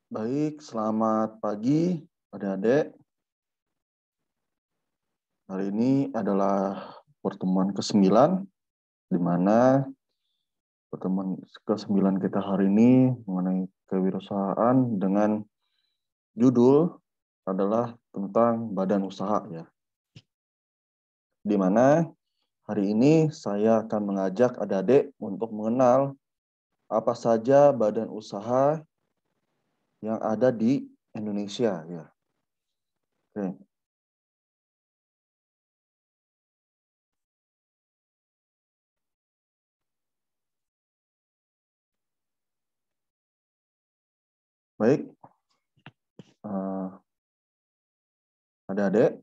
Baik, selamat pagi adik-adik. Hari ini adalah pertemuan ke-9, di mana pertemuan ke-9 kita hari ini mengenai kewirausahaan dengan judul adalah tentang badan usaha ya. Di mana hari ini saya akan mengajak adik-adik untuk mengenal apa saja badan usaha yang ada di Indonesia ya. Oke. Baik, adik-adik,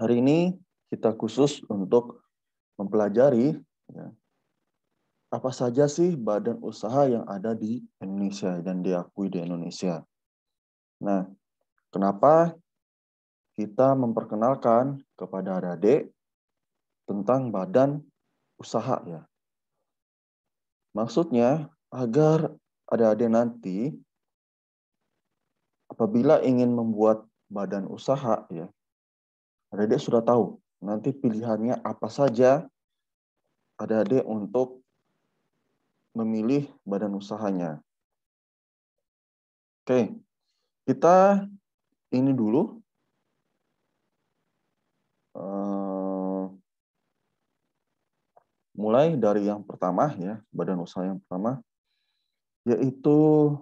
hari ini kita khusus untuk mempelajari ya, apa saja sih badan usaha yang ada di Indonesia dan diakui di Indonesia. Nah, kenapa kita memperkenalkan kepada adik-adik tentang badan usaha ya? Maksudnya agar adik-adik nanti apabila ingin membuat badan usaha ya, adik-adik sudah tahu nanti pilihannya apa saja adik-adik untuk memilih badan usahanya. Oke, kita ini dulu mulai dari yang pertama ya, badan usaha yang pertama, yaitu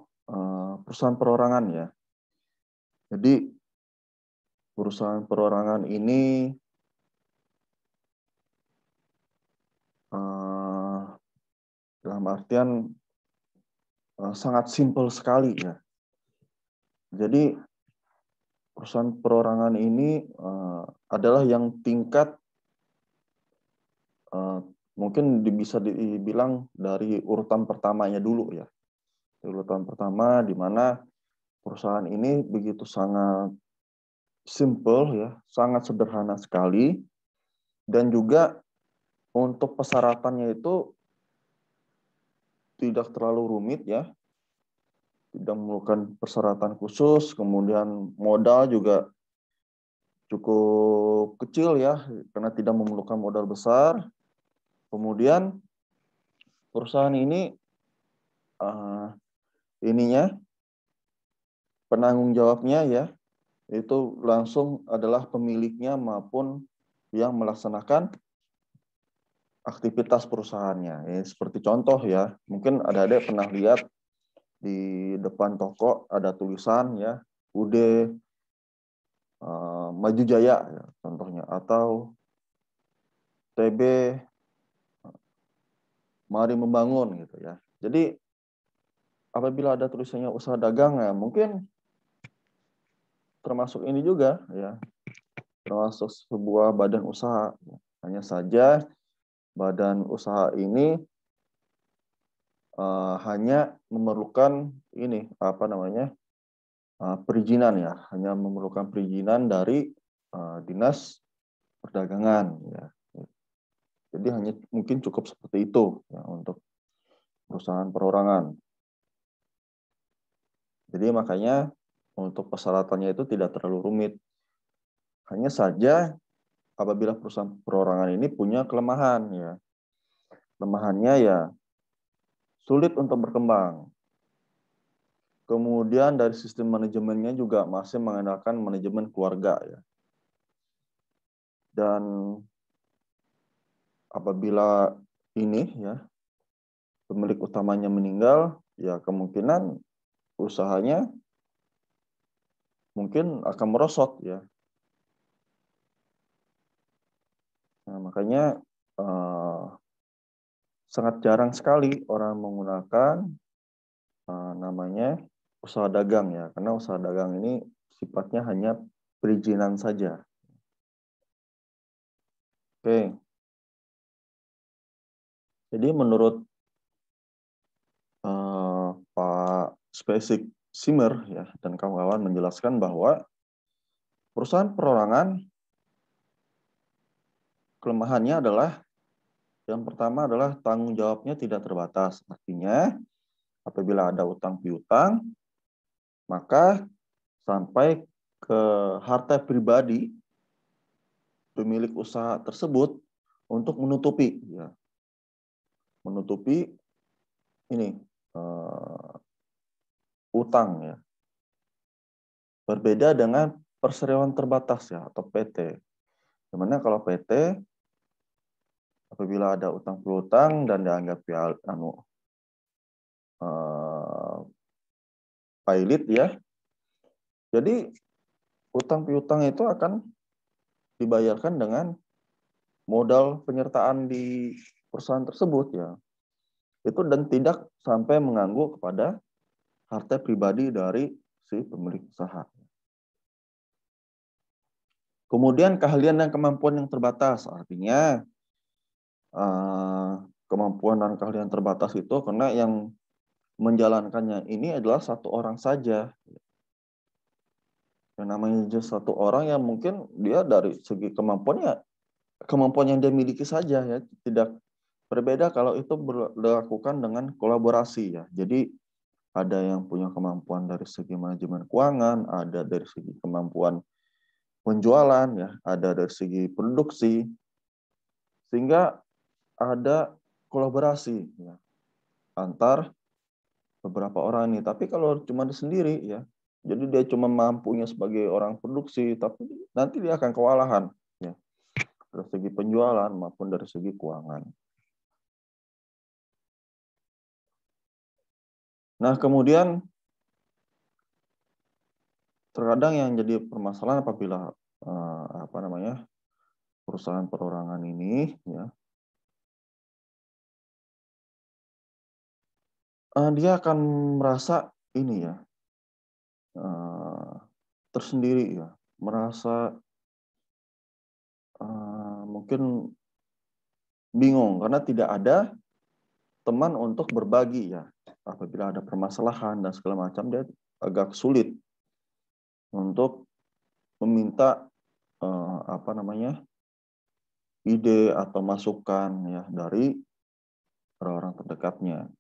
perusahaan perorangan ya. Jadi perusahaan perorangan ini dalam artian sangat simpel sekali ya. Jadi perusahaan perorangan ini adalah yang tingkat mungkin bisa dibilang dari urutan pertamanya dulu ya. Urutan pertama di mana perusahaan ini begitu sangat simple ya, sangat sederhana sekali, dan juga untuk persyaratannya itu tidak terlalu rumit ya, tidak memerlukan persyaratan khusus, kemudian modal juga cukup kecil ya, karena tidak memerlukan modal besar. Kemudian perusahaan ini penanggung jawabnya ya, itu langsung adalah pemiliknya maupun yang melaksanakan aktivitas perusahaannya. Seperti contoh ya, mungkin adik-adik pernah lihat di depan toko ada tulisan ya, UD Maju Jaya ya, contohnya, atau TB Mari Membangun gitu ya. Jadi apabila ada tulisannya usaha dagang ya, mungkin termasuk ini juga ya, termasuk sebuah badan usaha. Hanya saja badan usaha ini hanya memerlukan ini perizinan ya, hanya memerlukan perizinan dari dinas perdagangan ya. Jadi hanya mungkin cukup seperti itu ya untuk perusahaan perorangan. Jadi makanya untuk persyaratannya itu tidak terlalu rumit. Hanya saja apabila perusahaan perorangan ini punya kelemahan ya. Kelemahannya ya sulit untuk berkembang. Kemudian dari sistem manajemennya juga masih mengandalkan manajemen keluarga ya. Dan apabila ini ya pemilik utamanya meninggal, ya kemungkinan usahanya mungkin akan merosot ya. Nah, makanya sangat jarang sekali orang menggunakan namanya usaha dagang ya, karena usaha dagang ini sifatnya hanya perizinan saja. Oke. Jadi menurut Pak Spesik Simmer ya dan kawan-kawan menjelaskan bahwa perusahaan perorangan kelemahannya adalah yang pertama adalah tanggung jawabnya tidak terbatas. Artinya apabila ada utang piutang, maka sampai ke harta pribadi pemilik usaha tersebut untuk menutupi, ya, menutupi ini utang, ya. Berbeda dengan perseroan terbatas, ya, atau PT. Dimana kalau PT apabila ada utang piutang dan dianggap pilot, ya, jadi utang piutang itu akan dibayarkan dengan modal penyertaan di perusahaan tersebut, ya. Itu dan tidak sampai mengganggu kepada harta pribadi dari si pemilik usaha. Kemudian keahlian dan kemampuan yang terbatas, artinya kemampuan dan keahlian terbatas itu karena yang menjalankannya ini adalah satu orang saja. Yang namanya satu orang yang mungkin dia dari segi kemampuan yang dia miliki saja, ya, tidak berbeda kalau itu dilakukan dengan kolaborasi, ya. Jadi ada yang punya kemampuan dari segi manajemen keuangan, ada dari segi kemampuan penjualan, ya, ada dari segi produksi, sehingga ada kolaborasi, ya, antar beberapa orang ini. Tapi kalau cuma sendiri, ya, jadi dia cuma mampunya sebagai orang produksi, tapi nanti dia akan kewalahan, ya, dari segi penjualan maupun dari segi keuangan. Nah, kemudian terkadang yang jadi permasalahan apabila perusahaan perorangan ini, ya, dia akan merasa ini, ya, tersendiri, ya, merasa mungkin bingung karena tidak ada teman untuk berbagi, ya. Apabila ada permasalahan dan segala macam, dia agak sulit untuk meminta ide atau masukan, ya, dari orang-orang terdekatnya.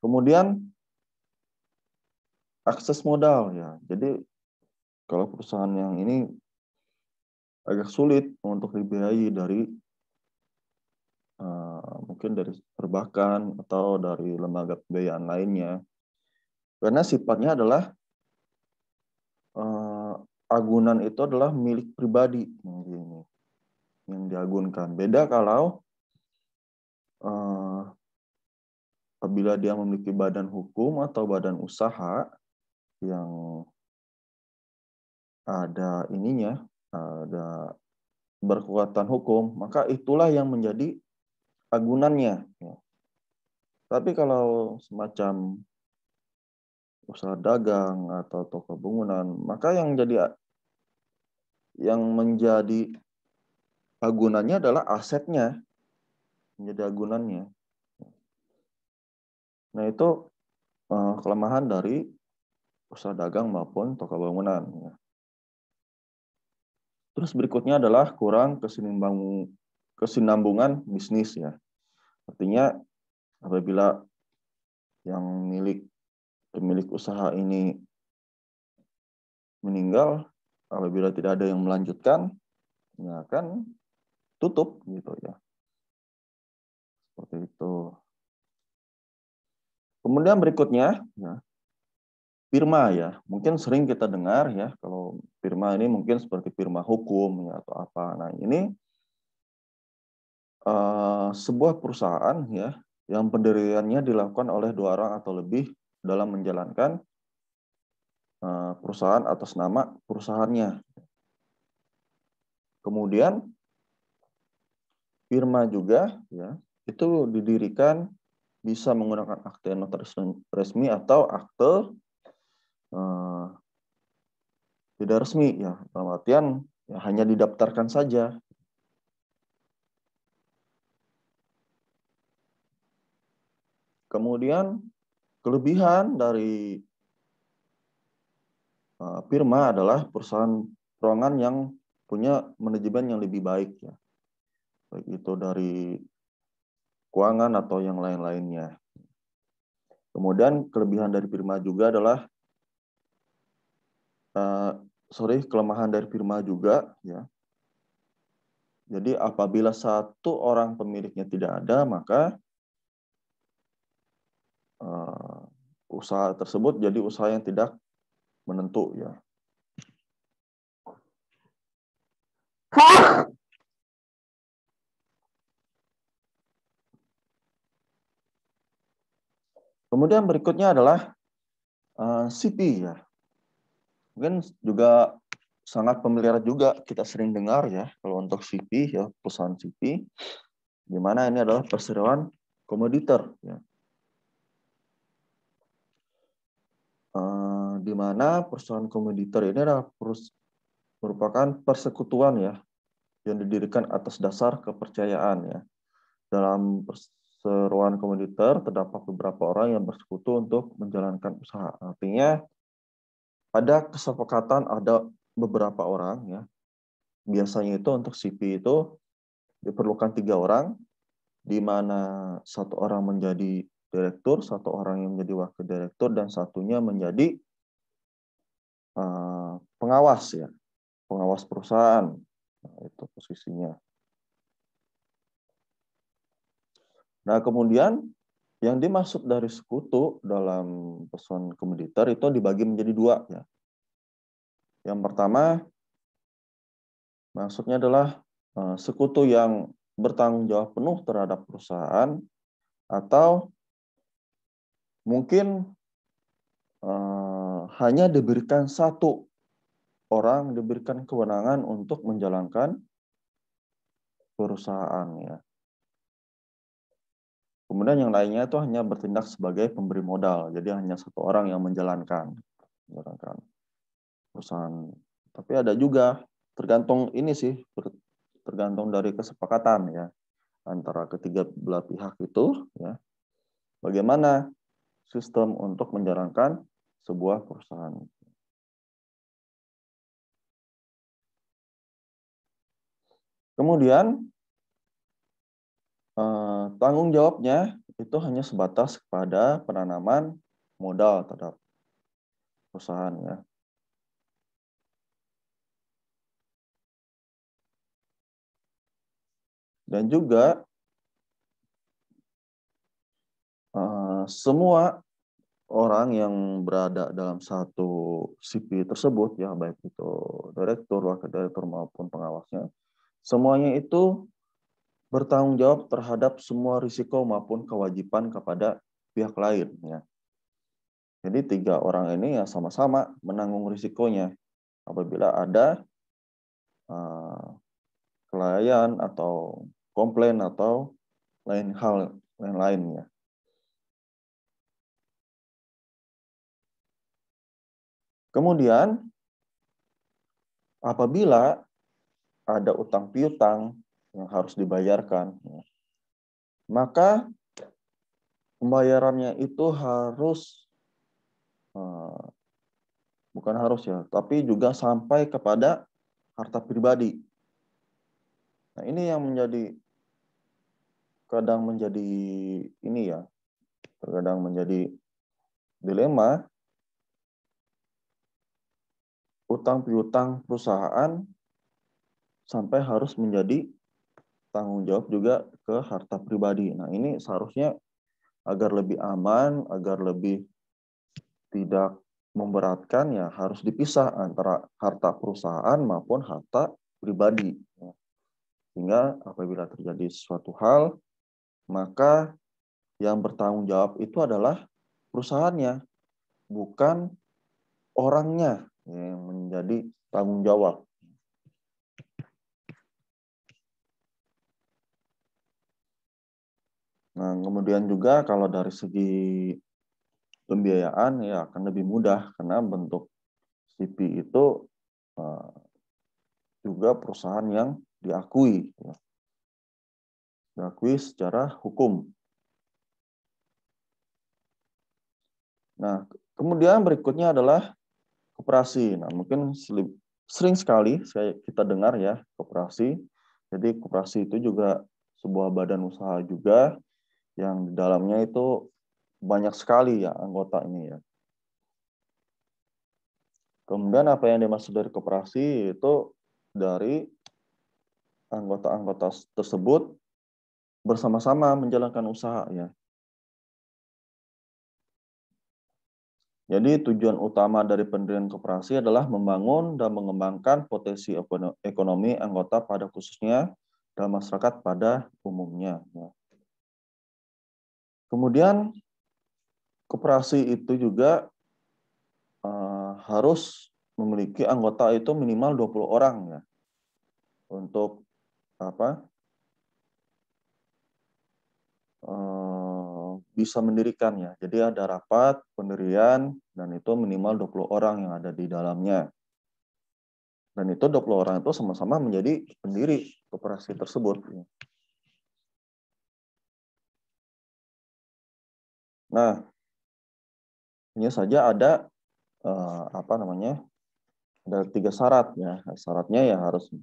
Kemudian akses modal, ya. Jadi kalau perusahaan yang ini agak sulit untuk dibiayai dari mungkin dari perbankan atau dari lembaga pembiayaan lainnya, karena sifatnya adalah agunan itu adalah milik pribadi yang diagunkan. Beda kalau apabila dia memiliki badan hukum atau badan usaha yang ada berkekuatan hukum, maka itulah yang menjadi agunannya. Tapi kalau semacam usaha dagang atau toko bangunan, maka yang menjadi agunannya adalah asetnya, menjadi agunannya. Nah, itu kelemahan dari usaha dagang maupun toko bangunan, ya. Terus berikutnya adalah kurang kesinambungan bisnis, ya. Artinya apabila yang pemilik usaha ini meninggal, apabila tidak ada yang melanjutkan, ya akan tutup, gitu, ya. Seperti itu. Kemudian berikutnya, ya, firma, ya. Mungkin sering kita dengar, ya, kalau firma ini mungkin seperti firma hukum, ya, atau apa. Nah, ini sebuah perusahaan, ya, yang pendiriannya dilakukan oleh 2 orang atau lebih dalam menjalankan perusahaan atas nama perusahaannya. Kemudian firma juga, ya, itu didirikan bisa menggunakan akte notaris resmi atau akte tidak resmi, ya, dalam artian, ya, hanya didaftarkan saja. Kemudian kelebihan dari firma adalah perusahaan perorangan yang punya manajemen yang lebih baik, ya, baik itu dari keuangan atau yang lain-lainnya. Kemudian kelebihan dari firma juga adalah kelemahan dari firma juga ya. Jadi apabila satu orang pemiliknya tidak ada, maka usaha tersebut jadi usaha yang tidak menentu ya. Kemudian berikutnya adalah CP ya. Mungkin juga sangat familiar juga kita sering dengar ya kalau untuk CP ya, perusahaan CP, di mana ini adalah perseroan komoditor ya. Di mana perusahaan komoditor ini adalah merupakan persekutuan ya yang didirikan atas dasar kepercayaan ya. Dalam perseroan komoditor terdapat beberapa orang yang bersekutu untuk menjalankan usaha. Artinya ada kesepakatan, ada beberapa orang ya. Biasanya itu untuk CP itu diperlukan 3 orang, di mana 1 orang menjadi direktur, 1 orang yang menjadi wakil direktur, dan satunya menjadi pengawas ya, pengawas perusahaan. Nah, itu posisinya. Nah, kemudian yang dimaksud dari sekutu dalam perusahaan komoditor itu dibagi menjadi 2 ya. Yang pertama maksudnya adalah sekutu yang bertanggung jawab penuh terhadap perusahaan, atau mungkin hanya diberikan 1 orang, diberikan kewenangan untuk menjalankan perusahaan ya. Kemudian yang lainnya itu hanya bertindak sebagai pemberi modal, jadi hanya 1 orang yang menjalankan perusahaan. Tapi ada juga tergantung ini sih, tergantung dari kesepakatan ya antara ketiga belah pihak itu ya. Bagaimana sistem untuk menjalankan sebuah perusahaan. Kemudian tanggung jawabnya itu hanya sebatas kepada penanaman modal terhadap perusahaan ya. Dan juga semua orang yang berada dalam satu CP tersebut ya, baik itu direktur, wakil direktur maupun pengawasnya, semuanya itu bertanggung jawab terhadap semua risiko maupun kewajiban kepada pihak lain ya. Jadi 3 orang ini ya sama-sama menanggung risikonya apabila ada kelalaian atau komplain atau lain lainnya. Kemudian apabila ada utang piutang yang harus dibayarkan, maka pembayarannya itu harus, bukan harus ya, tapi juga sampai kepada harta pribadi. Nah, ini yang kadang menjadi ini ya, terkadang menjadi dilema. Utang piutang perusahaan sampai harus menjadi tanggung jawab juga ke harta pribadi. Nah, ini seharusnya agar lebih aman, agar lebih tidak memberatkan ya harus dipisah antara harta perusahaan maupun harta pribadi. Sehingga apabila terjadi suatu hal, maka yang bertanggung jawab itu adalah perusahaannya, bukan orangnya yang menjadi tanggung jawab. Nah, kemudian juga kalau dari segi pembiayaan ya akan lebih mudah karena bentuk CP itu juga perusahaan yang diakui, ya. Diakui secara hukum. Nah, kemudian berikutnya adalah koperasi. Nah, mungkin sering sekali kita dengar ya koperasi. Jadi koperasi itu juga sebuah badan usaha juga yang di dalamnya itu banyak sekali ya anggota ini ya. Kemudian apa yang dimaksud dari koperasi itu dari anggota-anggota tersebut bersama-sama menjalankan usaha ya. Jadi tujuan utama dari pendirian koperasi adalah membangun dan mengembangkan potensi ekonomi anggota pada khususnya dan masyarakat pada umumnya. Ya. Kemudian koperasi itu juga harus memiliki anggota itu minimal 20 orang ya untuk apa bisa mendirikannya. Jadi ada rapat pendirian dan itu minimal 20 orang yang ada di dalamnya. Dan itu 20 orang itu sama-sama menjadi pendiri koperasi tersebut. Nah, ini saja ada ada 3 syarat ya. Syaratnya ya harus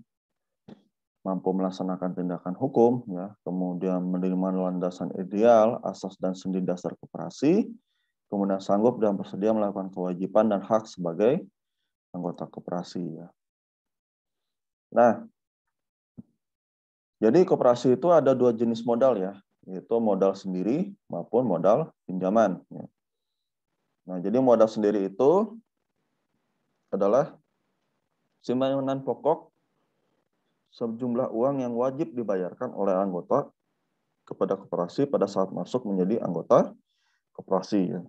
mampu melaksanakan tindakan hukum ya, kemudian menerima landasan ideal, asas dan sendi dasar koperasi, kemudian sanggup dan bersedia melakukan kewajiban dan hak sebagai anggota koperasi ya. Nah, jadi koperasi itu ada 2 jenis modal ya, yaitu modal sendiri maupun modal pinjaman ya. Nah, jadi modal sendiri itu adalah simpanan pokok sejumlah uang yang wajib dibayarkan oleh anggota kepada koperasi pada saat masuk menjadi anggota koperasi. Ya.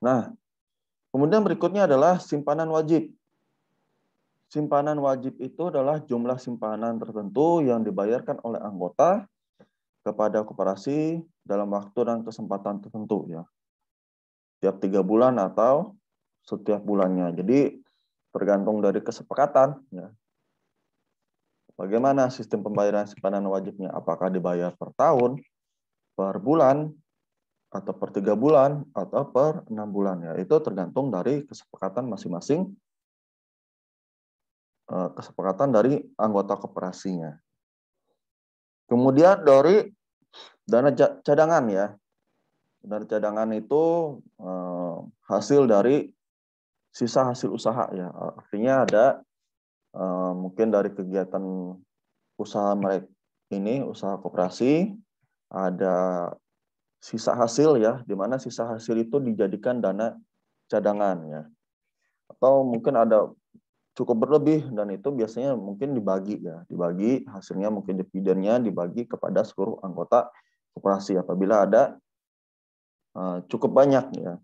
Nah, kemudian berikutnya adalah simpanan wajib. Simpanan wajib itu adalah jumlah simpanan tertentu yang dibayarkan oleh anggota kepada koperasi dalam waktu dan kesempatan tertentu. Ya. Setiap 3 bulan atau setiap bulannya. Jadi tergantung dari kesepakatan. Ya. Bagaimana sistem pembayaran simpanan wajibnya? Apakah dibayar per tahun, per bulan, atau per 3 bulan, atau per 6 bulan. Ya. Itu tergantung dari kesepakatan masing-masing, kesepakatan dari anggota koperasinya. Kemudian dari dana cadangan ya. Dana cadangan itu hasil dari sisa hasil usaha ya. Artinya ada mungkin dari kegiatan usaha mereka ini, usaha koperasi, ada sisa hasil ya, di mana sisa hasil itu dijadikan dana cadangan ya. Atau mungkin ada cukup berlebih dan itu biasanya mungkin dibagi ya, dibagi hasilnya mungkin dividennya dibagi kepada seluruh anggota koperasi apabila ada cukup banyak ya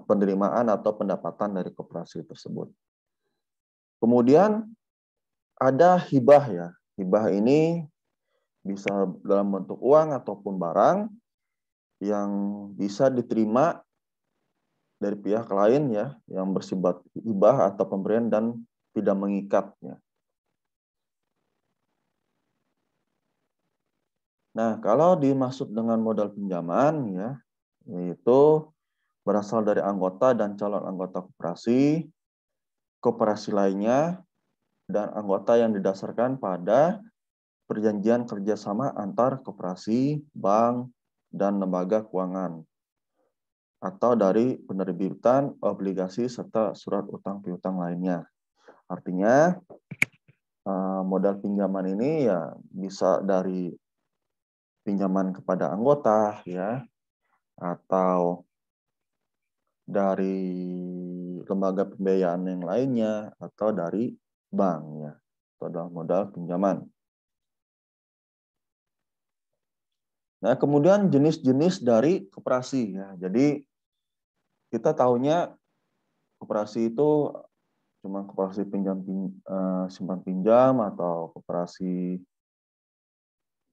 penerimaan atau pendapatan dari koperasi tersebut. Kemudian ada hibah ya. Hibah ini bisa dalam bentuk uang ataupun barang yang bisa diterima dari pihak lain ya, yang bersifat hibah atau pemberian dan tidak mengikatnya. Nah, kalau dimaksud dengan modal pinjaman ya, yaitu berasal dari anggota dan calon anggota koperasi, koperasi lainnya, dan anggota yang didasarkan pada perjanjian kerjasama antar koperasi, bank, dan lembaga keuangan, atau dari penerbitan obligasi serta surat utang piutang lainnya. Artinya, modal pinjaman ini ya bisa dari pinjaman kepada anggota ya, atau dari lembaga pembiayaan yang lainnya, atau dari bank ya. Itu adalah modal pinjaman. Nah, kemudian jenis-jenis dari koperasi ya. Jadi kita tahunya koperasi itu cuma koperasi simpan pinjam atau koperasi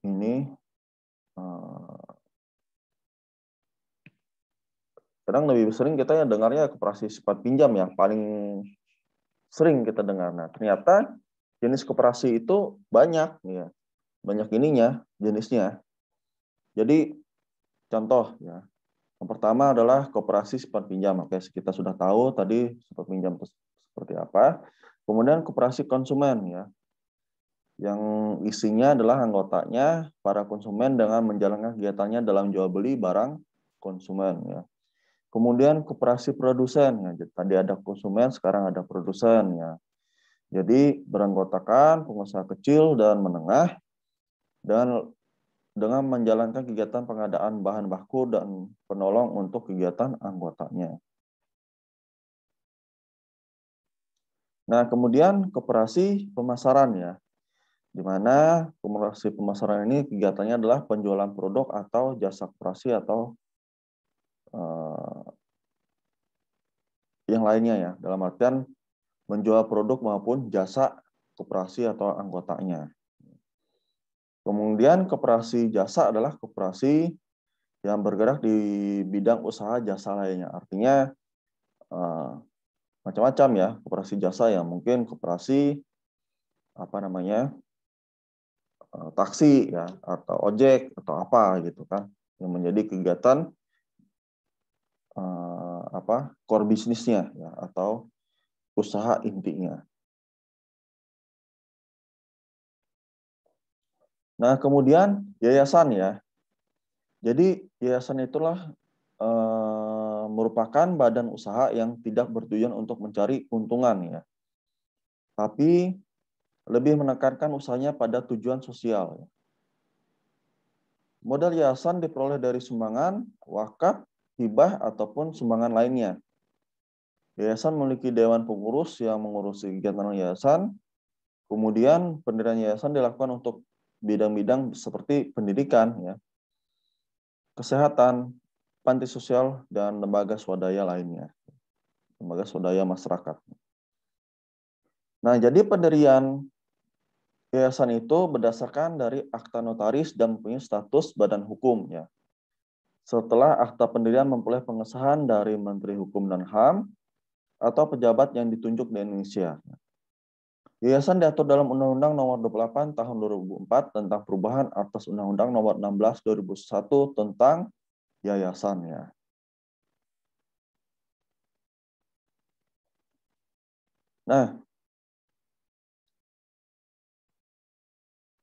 ini kadang lebih sering kita ya dengarnya koperasi simpan pinjam yang paling sering kita dengar. Nah, ternyata jenis koperasi itu banyak ya. Banyak ininya, jenisnya. Jadi contoh ya. Yang pertama adalah koperasi simpan pinjam. Oke, kita sudah tahu tadi simpan pinjam itu seperti apa. Kemudian koperasi konsumen ya. yang isinya adalah anggotanya para konsumen dengan menjalankan kegiatannya dalam jual beli barang konsumen ya. Kemudian koperasi produsen ya. Tadi ada konsumen, sekarang ada produsen ya. Jadi beranggotakan pengusaha kecil dan menengah dan dengan menjalankan kegiatan pengadaan bahan baku dan penolong untuk kegiatan anggotanya. Nah, kemudian koperasi pemasaran ya, di mana koperasi pemasaran ini kegiatannya adalah penjualan produk atau jasa koperasi atau yang lainnya ya, dalam artian menjual produk maupun jasa koperasi atau anggotanya. Kemudian koperasi jasa adalah koperasi yang bergerak di bidang usaha jasa lainnya. Artinya macam-macam ya koperasi jasa ya, mungkin koperasi taksi ya atau ojek atau apa gitu kan, yang menjadi kegiatan core bisnisnya ya atau usaha intinya. Nah, kemudian yayasan ya. Jadi yayasan itulah merupakan badan usaha yang tidak bertujuan untuk mencari keuntungan ya. Tapi lebih menekankan usahanya pada tujuan sosial. Modal yayasan diperoleh dari sumbangan, wakaf, hibah, ataupun sumbangan lainnya. Yayasan memiliki dewan pengurus yang mengurusi kegiatan yayasan. Kemudian pendirian yayasan dilakukan untuk bidang-bidang seperti pendidikan, ya, kesehatan, panti sosial, dan lembaga swadaya lainnya. Lembaga swadaya masyarakat. Nah, jadi pendirian yayasan itu berdasarkan dari akta notaris dan mempunyai status badan hukum. Ya. Setelah akta pendirian memperoleh pengesahan dari Menteri Hukum dan HAM atau pejabat yang ditunjuk di Indonesia. Yayasan diatur dalam Undang-Undang Nomor 28 Tahun 2004 tentang perubahan atas Undang-Undang Nomor 16 2001 tentang yayasan. Ya. Nah,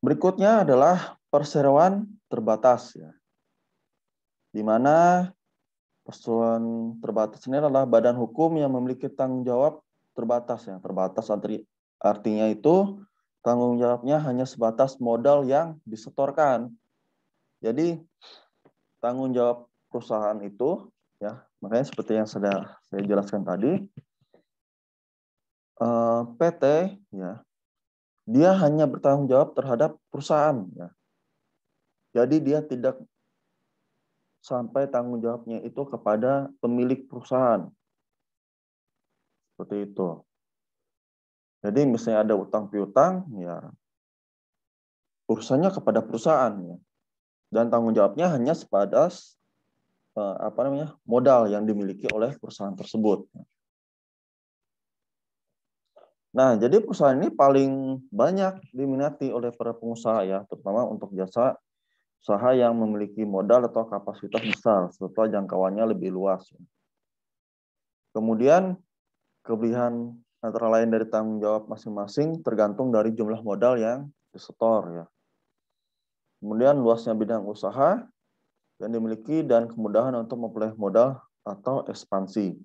berikutnya adalah perseroan terbatas, ya, di mana perseroan terbatas ini adalah badan hukum yang memiliki tanggung jawab terbatas. Ya. Terbatas artinya itu tanggung jawabnya hanya sebatas modal yang disetorkan. Jadi tanggung jawab perusahaan itu, ya, makanya seperti yang sudah saya jelaskan tadi, PT, ya, dia hanya bertanggung jawab terhadap perusahaan. Ya. Jadi dia tidak sampai tanggung jawabnya itu kepada pemilik perusahaan. Seperti itu. Jadi misalnya ada utang piutang, ya urusannya kepada perusahaan, ya. Dan tanggung jawabnya hanya sebatas modal yang dimiliki oleh perusahaan tersebut. Nah, jadi perusahaan ini paling banyak diminati oleh para pengusaha ya, terutama untuk jasa usaha yang memiliki modal atau kapasitas besar serta jangkauannya lebih luas. Kemudian kelebihan antara lain dari tanggung jawab masing-masing tergantung dari jumlah modal yang disetor ya. Kemudian luasnya bidang usaha yang dimiliki dan kemudahan untuk memperoleh modal atau ekspansi.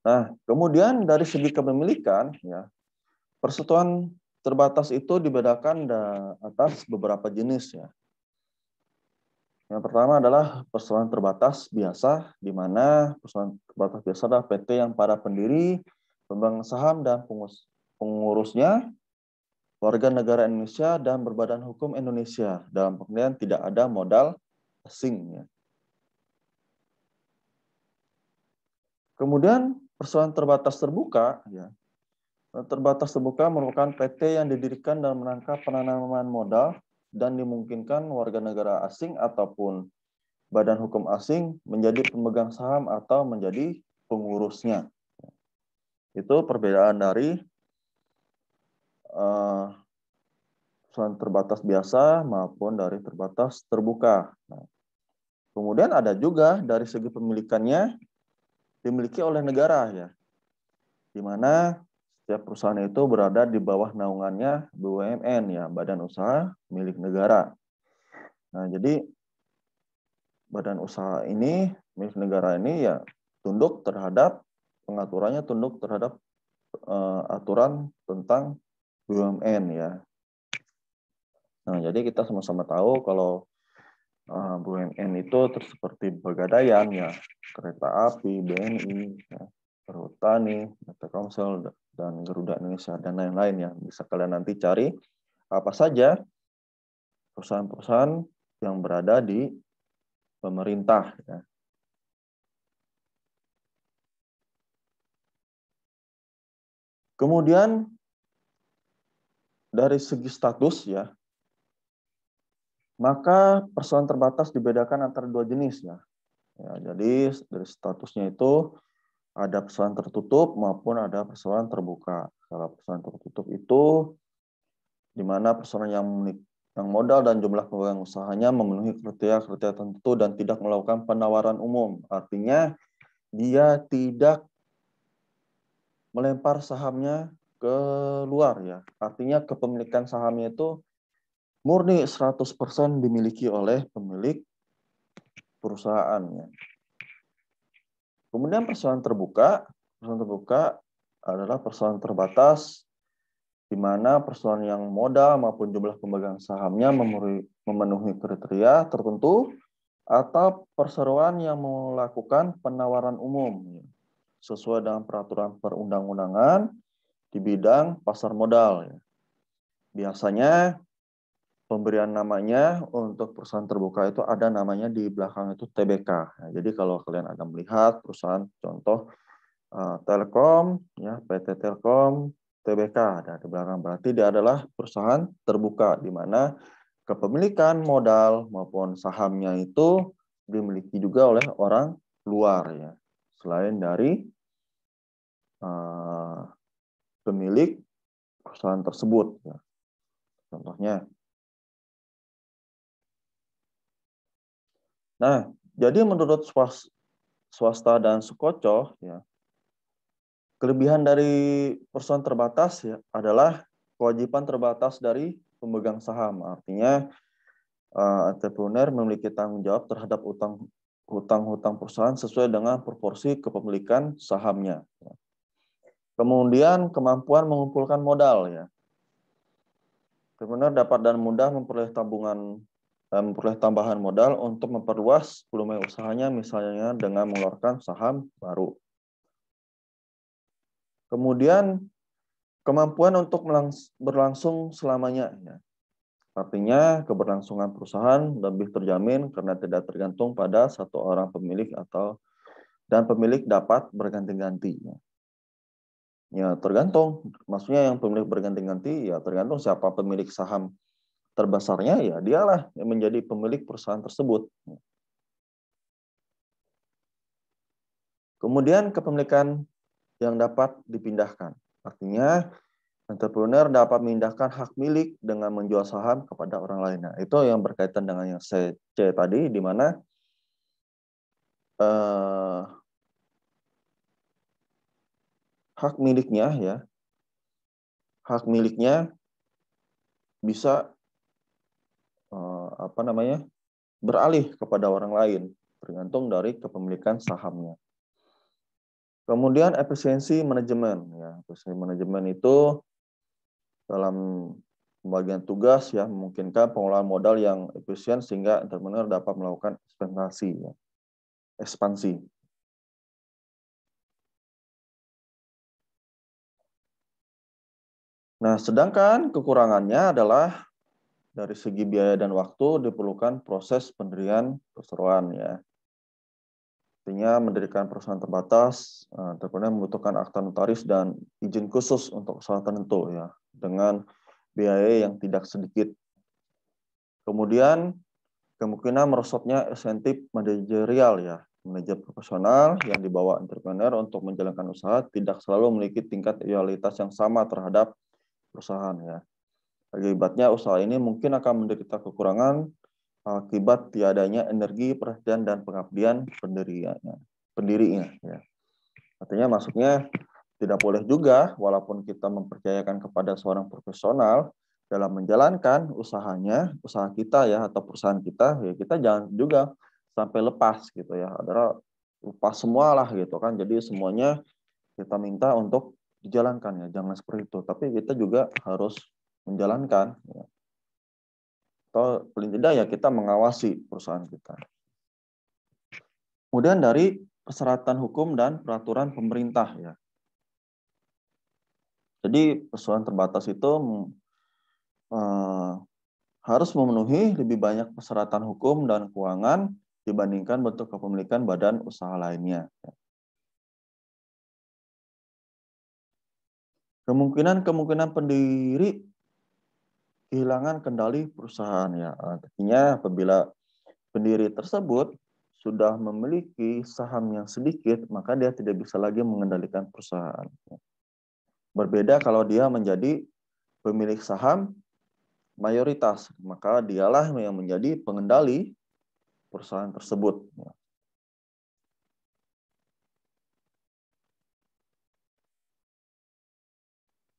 Nah, kemudian dari segi kepemilikan, ya, persatuan terbatas itu dibedakan atas beberapa jenis. Ya. Yang pertama adalah persatuan terbatas biasa, di mana persatuan terbatas biasa adalah PT yang para pendiri, pemegang saham, dan pengurusnya, warga negara Indonesia, dan berbadan hukum Indonesia. Dalam pengertian tidak ada modal asing. Ya. Kemudian persoalan terbatas terbuka, ya. Terbatas terbuka merupakan PT yang didirikan dan menangkap penanaman modal dan dimungkinkan warga negara asing ataupun badan hukum asing menjadi pemegang saham atau menjadi pengurusnya. Itu perbedaan dari persoalan terbatas biasa maupun dari terbatas terbuka. Nah, kemudian ada juga dari segi pemilikannya dimiliki oleh negara ya. di mana setiap perusahaan itu berada di bawah naungannya BUMN, ya, Badan Usaha Milik Negara. Nah, jadi badan usaha ini, milik negara ini, ya tunduk terhadap pengaturannya, tunduk terhadap aturan tentang BUMN, ya. Nah, jadi kita sama-sama tahu kalau BUMN itu seperti Pegadaian, ya, Kereta Api, BNI, ya, Perhutani, Telkomsel, dan Garuda Indonesia, dan lain-lain, yang bisa kalian nanti cari apa saja perusahaan-perusahaan yang berada di pemerintah, ya. Kemudian dari segi status, ya, maka persoalan terbatas dibedakan antara dua jenis, ya. Ya, jadi dari statusnya itu ada persoalan tertutup maupun ada persoalan terbuka. Kalau persoalan tertutup itu di mana persoalan yang modal dan jumlah pemegang usahanya memenuhi kriteria tertentu dan tidak melakukan penawaran umum. Artinya dia tidak melempar sahamnya ke luar, ya. Artinya kepemilikan sahamnya itu murni 100% dimiliki oleh pemilik perusahaannya. Kemudian persoalan terbuka adalah persoalan terbatas, di mana persoalan yang modal maupun jumlah pemegang sahamnya memenuhi kriteria tertentu, atau perseroan yang melakukan penawaran umum sesuai dengan peraturan perundang-undangan di bidang pasar modal. Biasanya pemberian namanya untuk perusahaan terbuka itu ada namanya di belakang itu TBK. Nah, jadi kalau kalian akan melihat perusahaan contoh Telkom, ya, PT Telkom, TBK ada di belakang, berarti dia adalah perusahaan terbuka di mana kepemilikan modal maupun sahamnya itu dimiliki juga oleh orang luar, ya, selain dari pemilik perusahaan tersebut, ya. Contohnya. Nah, jadi menurut swasta dan Sukoco, ya, kelebihan dari perusahaan terbatas, ya, adalah kewajiban terbatas dari pemegang saham. Artinya entrepreneur memiliki tanggung jawab terhadap hutang-hutang perusahaan sesuai dengan proporsi kepemilikan sahamnya. Kemudian kemampuan mengumpulkan modal, ya. Entrepreneur dapat dan mudah memperoleh tambahan modal untuk memperluas volume usahanya, misalnya dengan mengeluarkan saham baru. Kemudian kemampuan untuk berlangsung selamanya, ya. Artinya keberlangsungan perusahaan lebih terjamin karena tidak tergantung pada satu orang pemilik dan pemilik dapat berganti-ganti. Ya, tergantung. Maksudnya yang pemilik berganti-ganti, ya tergantung siapa pemilik saham terbesarnya, ya dialah yang menjadi pemilik perusahaan tersebut. Kemudian kepemilikan yang dapat dipindahkan. Artinya entrepreneur dapat memindahkan hak milik dengan menjual saham kepada orang lain. Nah, itu yang berkaitan dengan yang C tadi, di mana hak miliknya bisa beralih kepada orang lain, tergantung dari kepemilikan sahamnya. Kemudian efisiensi manajemen, ya. Efisiensi manajemen itu dalam pembagian tugas, ya, memungkinkan pengelolaan modal yang efisien sehingga entrepreneur dapat melakukan ekspansi. Nah, sedangkan kekurangannya adalah dari segi biaya dan waktu diperlukan proses pendirian perseroan, ya. Artinya mendirikan perusahaan terbatas, entrepreneur membutuhkan akta notaris dan izin khusus untuk usaha tertentu, ya, dengan biaya yang tidak sedikit. Kemudian kemungkinan merosotnya insentif manajerial, ya. Manajer profesional yang dibawa entrepreneur untuk menjalankan usaha tidak selalu memiliki tingkat loyalitas yang sama terhadap perusahaan, ya. Akibatnya usaha ini mungkin akan menderita kekurangan akibat tiadanya energi, perhatian, dan pengabdian pendirinya, ya. Artinya maksudnya tidak tidak boleh juga, walaupun kita mempercayakan kepada seorang profesional dalam menjalankan usahanya, usaha kita ya atau perusahaan kita, ya kita jangan juga sampai lepas gitu ya. Adalah lepas semua lah gitu kan. Jadi semuanya kita minta untuk dijalankan ya, jangan seperti itu. Tapi kita juga harus menjalankan ya. Atau paling tidak ya kita mengawasi perusahaan kita. Kemudian dari persyaratan hukum dan peraturan pemerintah ya. Jadi perusahaan terbatas itu harus memenuhi lebih banyak persyaratan hukum dan keuangan dibandingkan bentuk kepemilikan badan usaha lainnya. Kemungkinan pendiri kehilangan kendali perusahaan ya. Artinya apabila pendiri tersebut sudah memiliki saham yang sedikit, maka dia tidak bisa lagi mengendalikan perusahaan. Berbeda kalau dia menjadi pemilik saham mayoritas, maka dialah yang menjadi pengendali perusahaan tersebut.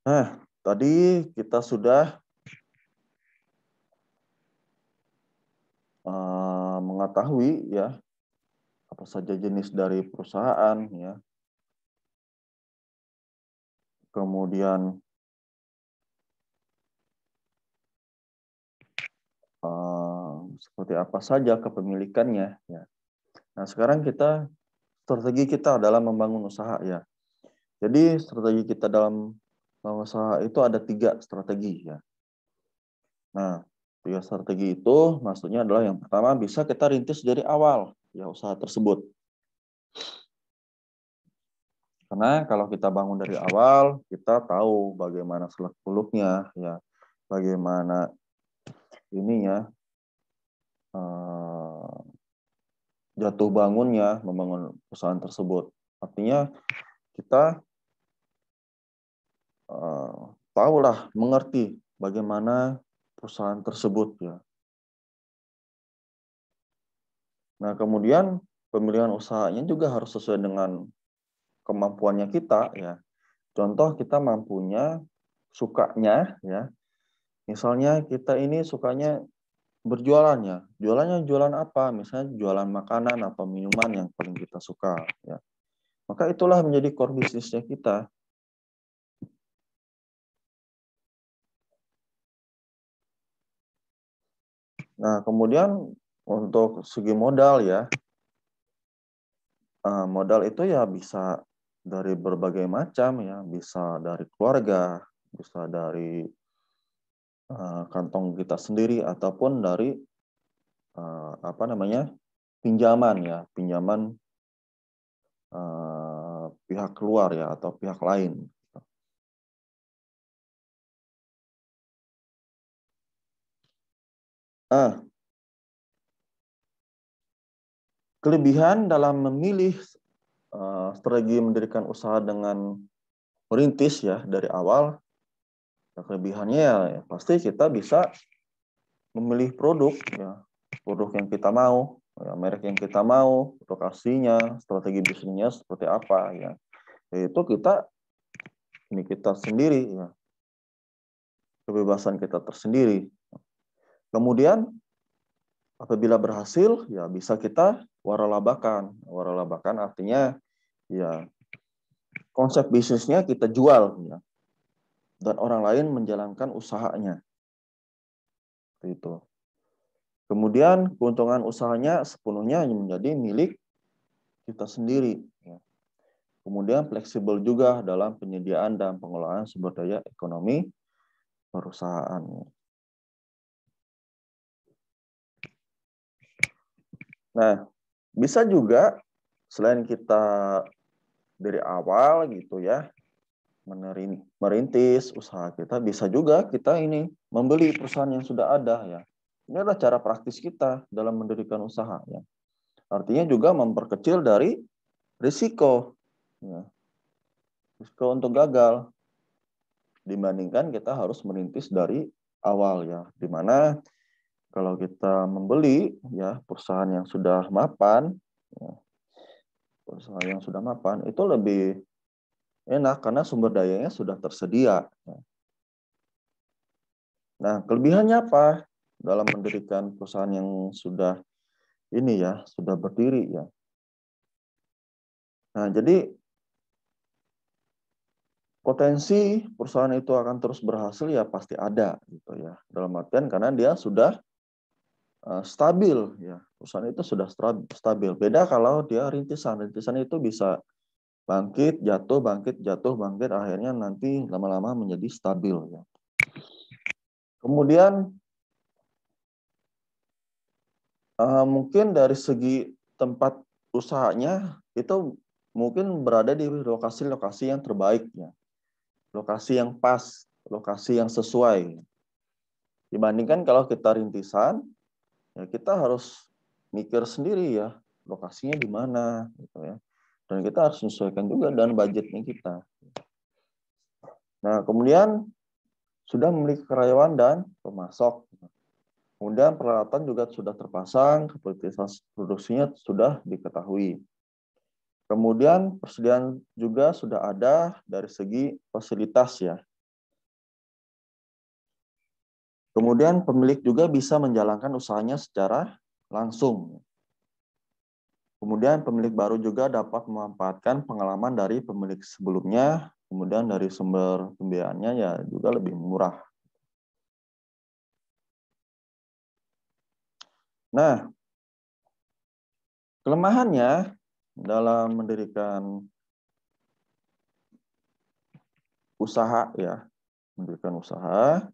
Nah, tadi kita sudah mengetahui ya apa saja jenis dari perusahaan ya. Kemudian seperti apa saja kepemilikannya ya. Nah, sekarang strategi kita dalam membangun usaha ya. Jadi strategi kita dalam membangun usaha itu ada 3 strategi ya. Nah, 3 strategi itu maksudnya adalah yang pertama bisa kita rintis dari awal ya usaha tersebut. Karena kalau kita bangun dari awal, kita tahu bagaimana seluk-beluknya ya, bagaimana ininya jatuh bangunnya membangun perusahaan tersebut. Artinya kita tahulah, mengerti bagaimana perusahaan tersebut ya. Nah, kemudian pemilihan usahanya juga harus sesuai dengan kemampuannya kita ya. Contoh kita mampunya, sukanya ya. Misalnya kita ini sukanya berjualan ya. Jualannya jualan apa? Misalnya jualan makanan atau minuman yang paling kita suka ya. Maka itulah menjadi core bisnisnya kita. Nah, kemudian untuk segi modal ya, modal itu ya bisa dari berbagai macam ya, bisa dari keluarga, bisa dari kantong kita sendiri ataupun dari pinjaman ya, pinjaman pihak luar ya atau pihak lain. Kelebihan dalam memilih strategi mendirikan usaha dengan merintis ya dari awal, kelebihannya ya pasti kita bisa memilih produk ya, produk yang kita mau, ya, merek yang kita mau, lokasinya, strategi bisnisnya seperti apa ya. Itu kita sendiri ya. Kebebasan kita tersendiri. Kemudian apabila berhasil ya bisa kita waralabakan. Waralabakan artinya ya konsep bisnisnya kita jual ya. Dan orang lain menjalankan usahanya. Itu. Kemudian keuntungan usahanya sepenuhnya menjadi milik kita sendiri. Kemudian fleksibel juga dalam penyediaan dan pengelolaan sumber daya ekonomi perusahaan. Nah, bisa juga selain kita dari awal gitu ya, merintis usaha kita, bisa juga kita ini membeli perusahaan yang sudah ada ya. Ini adalah cara praktis kita dalam mendirikan usaha ya. Artinya juga memperkecil dari risiko ya. Risiko untuk gagal dibandingkan kita harus merintis dari awal ya. Dimana kalau kita membeli ya perusahaan yang sudah mapan ya, perusahaan yang sudah mapan itu lebih enak karena sumber dayanya sudah tersedia. Nah, kelebihannya apa dalam mendirikan perusahaan yang sudah ini ya, sudah berdiri ya. Nah, jadi potensi perusahaan itu akan terus berhasil ya pasti ada gitu ya. Dalam artian karena dia sudah stabil ya. Perusahaan itu sudah stabil. Beda kalau dia rintisan. Rintisan itu bisa bangkit, jatuh, bangkit, akhirnya nanti lama-lama menjadi stabil ya. Kemudian mungkin dari segi tempat usahanya itu mungkin berada di lokasi-lokasi yang terbaik ya. Lokasi yang pas, lokasi yang sesuai. Dibandingkan kalau kita rintisan, ya kita harus mikir sendiri ya, lokasinya di mana gitu ya. Dan kita harus menyesuaikan juga dengan budgetnya kita. Nah, kemudian sudah memiliki karyawan dan pemasok. Kemudian peralatan juga sudah terpasang, kapasitas produksinya sudah diketahui. Kemudian persediaan juga sudah ada dari segi fasilitas ya. Kemudian pemilik juga bisa menjalankan usahanya secara langsung. Kemudian pemilik baru juga dapat memanfaatkan pengalaman dari pemilik sebelumnya, kemudian dari sumber pembiayaannya ya juga lebih murah. Nah, kelemahannya dalam mendirikan usaha ya, mendirikan usaha.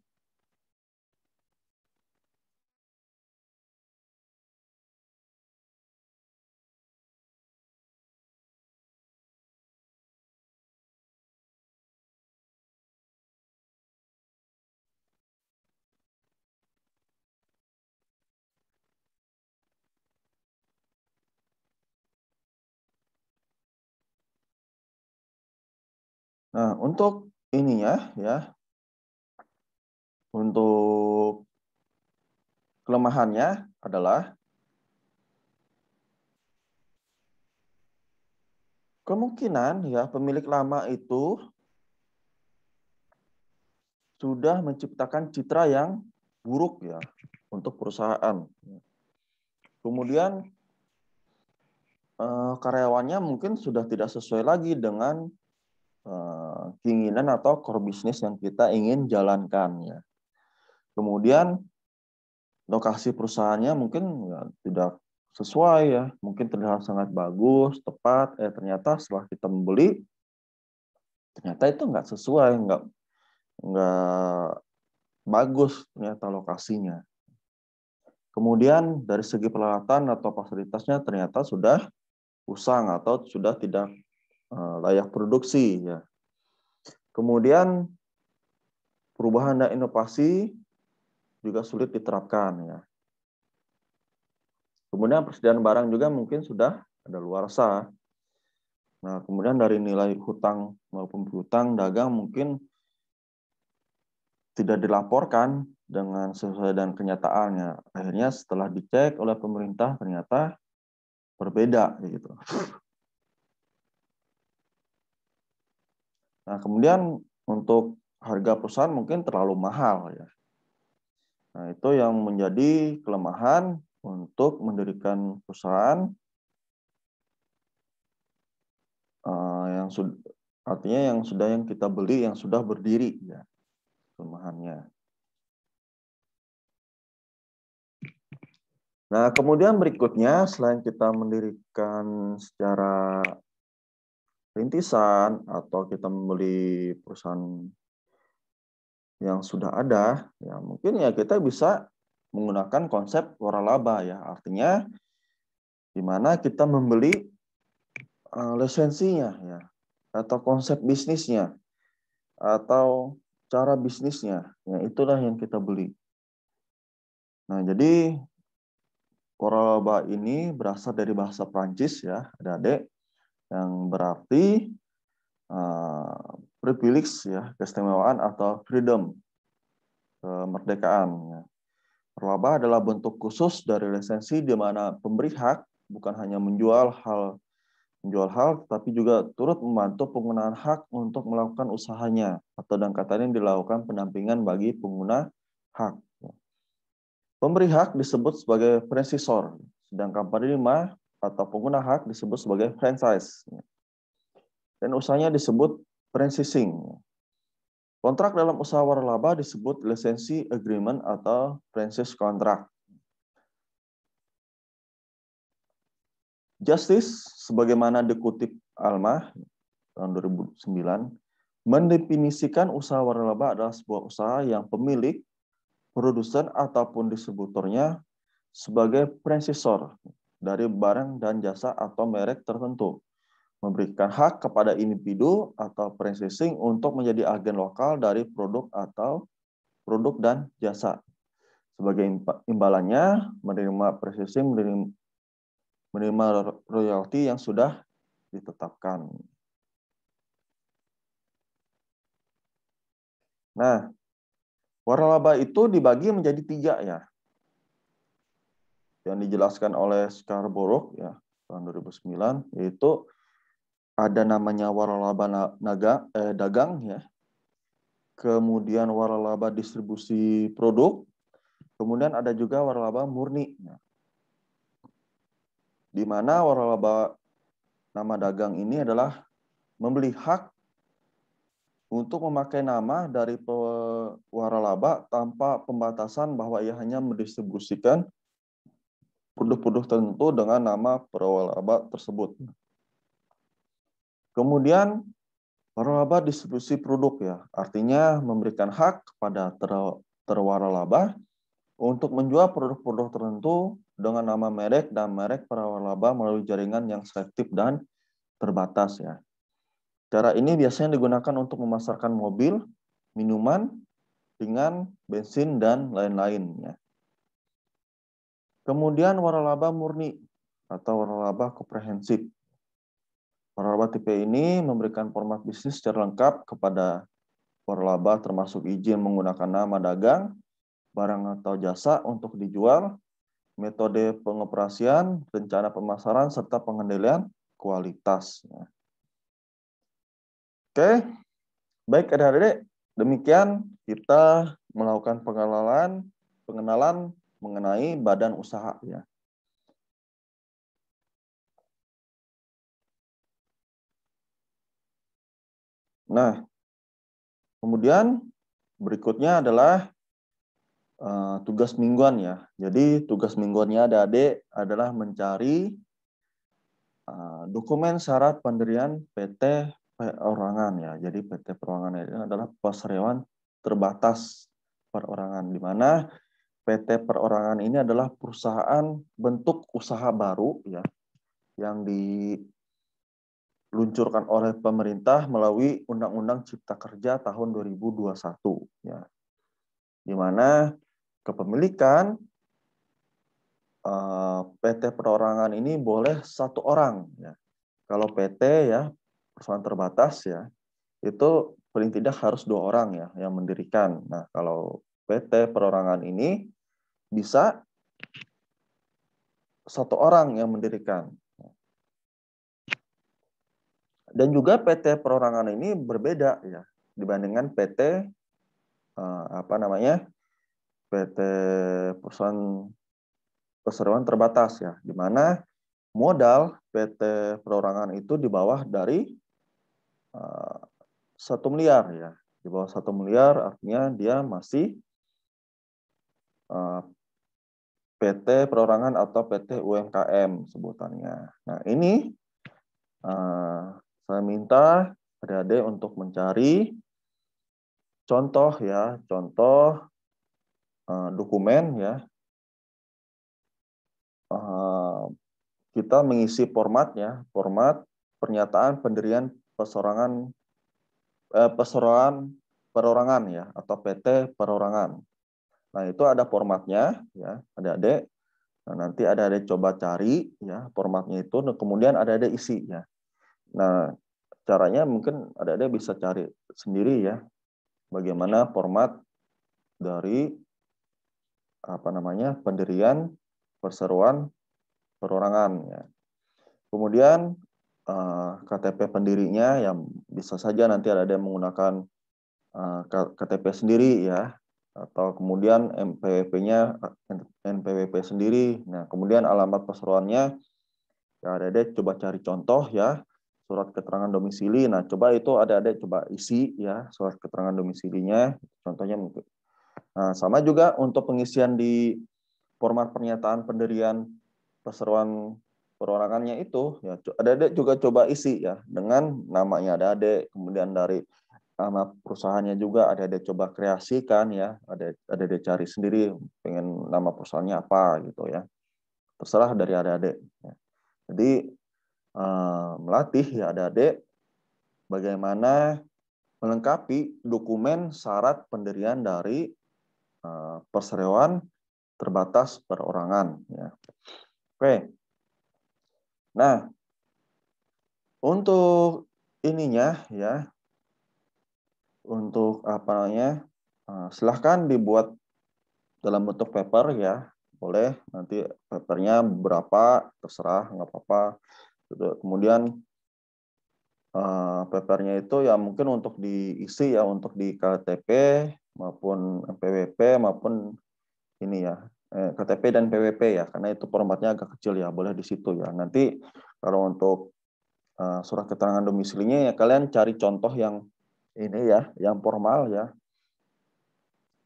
Nah, untuk ininya ya, untuk kelemahannya adalah kemungkinan ya pemilik lama itu sudah menciptakan citra yang buruk ya untuk perusahaan. Kemudian karyawannya mungkin sudah tidak sesuai lagi dengan keinginan atau core bisnis yang kita ingin jalankan ya. Kemudian lokasi perusahaannya mungkin ya, tidak sesuai ya, mungkin terlihat sangat bagus, tepat, ternyata setelah kita membeli ternyata itu nggak sesuai, nggak bagus ternyata lokasinya. Kemudian dari segi peralatan atau fasilitasnya ternyata sudah usang atau sudah tidak layak produksi ya. Kemudian perubahan dan inovasi juga sulit diterapkan ya. Kemudian persediaan barang juga mungkin sudah kadaluarsa. Nah, kemudian dari nilai hutang maupun piutang dagang mungkin tidak dilaporkan dengan sesuai dengan kenyataannya. Akhirnya setelah dicek oleh pemerintah ternyata berbeda gitu. Nah, kemudian untuk harga perusahaan mungkin terlalu mahal ya. Nah, itu yang menjadi kelemahan untuk mendirikan perusahaan yang artinya yang kita beli yang sudah berdiri ya kelemahannya. Nah, kemudian berikutnya selain kita mendirikan secara rintisan atau kita membeli perusahaan yang sudah ada, ya mungkin ya kita bisa menggunakan konsep waralaba ya. Artinya di mana kita membeli lisensinya ya atau konsep bisnisnya atau cara bisnisnya. Ya itulah yang kita beli. Nah, jadi waralaba ini berasal dari bahasa Prancis ya, adik-adik, yang berarti privilege ya, keistimewaan atau freedom, kemerdekaan. Ya. Waralaba adalah bentuk khusus dari lisensi di mana pemberi hak bukan hanya menjual hal menjual hak, tapi juga turut membantu penggunaan hak untuk melakukan usahanya, atau dengan kata lain dilakukan pendampingan bagi pengguna hak. Pemberi hak disebut sebagai franchisor, sedangkan penerima atau pengguna hak disebut sebagai franchise. Dan usahanya disebut franchising. Kontrak dalam usaha waralaba disebut lisensi agreement atau franchise contract. Justice, sebagaimana dikutip Alma tahun 2009, mendefinisikan usaha waralaba adalah sebuah usaha yang pemilik, produsen, ataupun distributornya sebagai franchisor dari barang dan jasa atau merek tertentu, memberikan hak kepada individu atau franchising untuk menjadi agen lokal dari produk atau produk dan jasa. Sebagai imbalannya, menerima franchising menerima royalti yang sudah ditetapkan. Nah, waralaba itu dibagi menjadi 3 ya. Yang dijelaskan oleh Scarborough ya tahun 2009, yaitu ada namanya waralaba dagang ya. Kemudian waralaba distribusi produk, kemudian ada juga waralaba murni ya. Di mana waralaba nama dagang ini adalah membeli hak untuk memakai nama dari waralaba tanpa pembatasan bahwa ia hanya mendistribusikan produk-produk tertentu dengan nama waralaba tersebut. Kemudian waralaba distribusi produk ya, artinya memberikan hak kepada terwaralaba untuk menjual produk-produk tertentu dengan nama merek dan merek waralaba melalui jaringan yang selektif dan terbatas ya. Cara ini biasanya digunakan untuk memasarkan mobil, minuman, ringan, bensin, dan lain-lain. Ya. Kemudian waralaba murni atau waralaba komprehensif. Waralaba tipe ini memberikan format bisnis secara lengkap kepada waralaba termasuk izin menggunakan nama dagang, barang atau jasa untuk dijual, metode pengoperasian, rencana pemasaran, serta pengendalian kualitas. Ya. Oke, baik adik-adik, demikian kita melakukan pengenalan mengenai badan usaha ya. Nah, kemudian berikutnya adalah tugas mingguan ya. Jadi tugas mingguannya adik-adik adalah mencari dokumen syarat pendirian PT perorangan ya. Jadi PT perorangan ini adalah perseroan terbatas perorangan, di mana PT perorangan ini adalah perusahaan bentuk usaha baru ya yang diluncurkan oleh pemerintah melalui Undang-Undang Cipta Kerja tahun 2021 ya. Di mana kepemilikan PT perorangan ini boleh 1 orang ya. Kalau PT ya perusahaan terbatas ya itu paling tidak harus 2 orang ya yang mendirikan. Nah, kalau PT perorangan ini bisa 1 orang yang mendirikan. Dan juga PT perorangan ini berbeda ya dibandingkan PT PT perusahaan perseroan terbatas ya, di mana modal PT perorangan itu di bawah dari 1 miliar ya. Di bawah 1 miliar artinya dia masih PT perorangan atau PT UMKM sebutannya. Nah, ini saya minta adik-adik untuk mencari contoh ya, contoh dokumen ya. Kita mengisi formatnya, format pernyataan pendirian perorangan ya atau PT perorangan. Nah, itu ada formatnya ya, adik-adik. Nah, nanti adik-adik coba cari ya formatnya itu, dan kemudian adik-adik isi ya. Nah, caranya mungkin adik-adik bisa cari sendiri ya, bagaimana format dari pendirian perseroan perorangan ya. Kemudian KTP pendirinya, yang bisa saja nanti ada yang menggunakan KTP sendiri ya, atau kemudian NPWP-nya NPWP sendiri. Nah, kemudian alamat perseroannya, ya adik-adik coba cari contoh ya, surat keterangan domisili. Nah, coba itu adik-adik coba isi ya, surat keterangan domisilinya, contohnya mungkin. Nah, sama juga untuk pengisian di format pernyataan pendirian perseroan perorangannya itu, ya adik-adik juga coba isi ya, dengan namanya adik-adik, kemudian dari nama perusahaannya juga adik-adik coba kreasikan ya, adik-adik cari sendiri pengen nama perusahaannya apa gitu ya, terserah dari adik-adik. Jadi melatih ya adik-adik bagaimana melengkapi dokumen syarat pendirian dari perseroan terbatas perorangan ya. Oke. Nah, untuk ininya ya, untuk apa namanya, silahkan dibuat dalam bentuk paper ya, boleh, nanti papernya berapa terserah, nggak apa-apa. Kemudian papernya itu ya mungkin untuk diisi ya, untuk di KTP maupun PWP maupun ini ya, KTP dan PWP ya, karena itu formatnya agak kecil ya, boleh di situ ya. Nanti kalau untuk surat keterangan domisilinya ya kalian cari contoh yang ini ya, yang formal ya.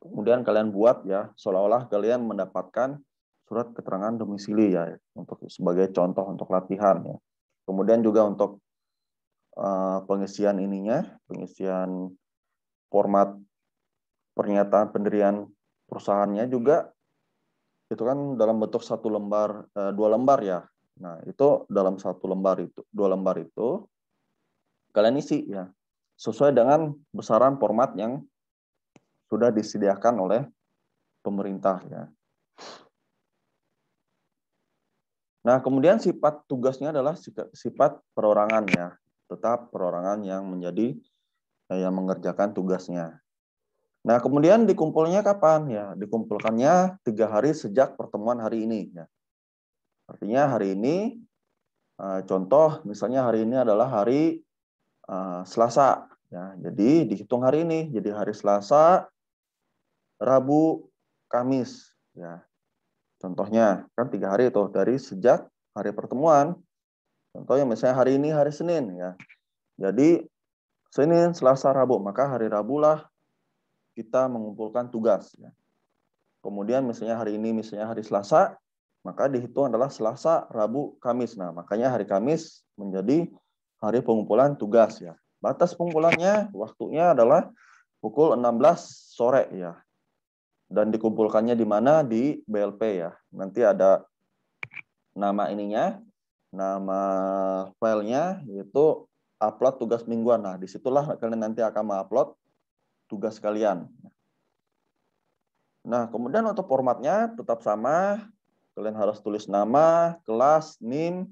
Kemudian kalian buat ya, seolah-olah kalian mendapatkan surat keterangan domisili ya, untuk sebagai contoh untuk latihan ya. Kemudian juga untuk pengisian ininya, pengisian format pernyataan pendirian perusahaannya juga itu kan dalam bentuk satu lembar, 2 lembar ya. Nah, itu dalam satu lembar itu, 2 lembar itu kalian isi ya, sesuai dengan besaran format yang sudah disediakan oleh pemerintah ya. Nah, kemudian sifat tugasnya adalah sifat perorangan ya, tetap perorangan yang menjadi yang mengerjakan tugasnya. Nah, kemudian dikumpulnya kapan ya? Dikumpulkannya 3 hari sejak pertemuan hari ini ya. Artinya hari ini, contoh misalnya hari ini adalah hari Selasa ya. Jadi dihitung hari ini, jadi hari Selasa, Rabu, Kamis ya. Contohnya kan 3 hari itu dari sejak hari pertemuan. Contohnya misalnya hari ini hari Senin ya. Jadi Senin, Selasa, Rabu, maka hari Rabu lah kita mengumpulkan tugas ya. Kemudian misalnya hari ini misalnya hari Selasa, maka dihitung adalah Selasa, Rabu, Kamis. Nah, makanya hari Kamis menjadi hari pengumpulan tugas ya. Batas pengumpulannya waktunya adalah pukul 16 sore ya. Dan dikumpulkannya di mana? Di BLP ya. Nanti ada nama ininya, nama filenya, yaitu upload tugas mingguan. Nah, disitulah kalian nanti akan mengupload tugas kalian. Nah, kemudian untuk formatnya tetap sama. Kalian harus tulis nama, kelas, NIM,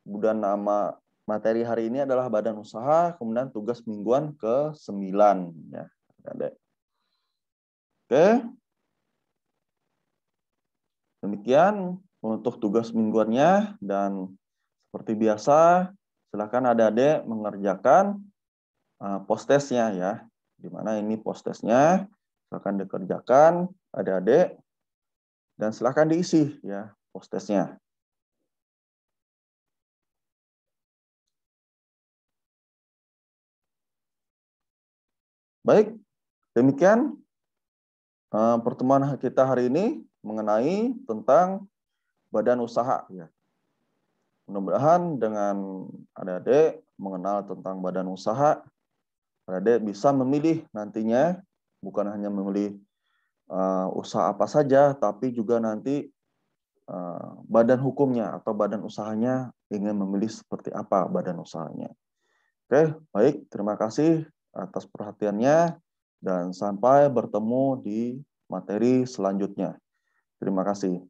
kemudian nama materi hari ini adalah badan usaha, kemudian tugas mingguan ke-9. Ya. Oke. Demikian untuk tugas mingguannya, dan seperti biasa, silakan adik-adik mengerjakan post-testnya ya. Di mana ini post-testnya, silakan dikerjakan adik-adik, dan silakan diisi ya post-testnya. Baik, demikian pertemuan kita hari ini mengenai tentang badan usaha ya. Mudah-mudahan dengan adik-adik mengenal tentang badan usaha, adik-adik bisa memilih nantinya, bukan hanya memilih usaha apa saja, tapi juga nanti badan hukumnya atau badan usahanya ingin memilih seperti apa badan usahanya. Oke, baik. Terima kasih atas perhatiannya dan sampai bertemu di materi selanjutnya. Terima kasih.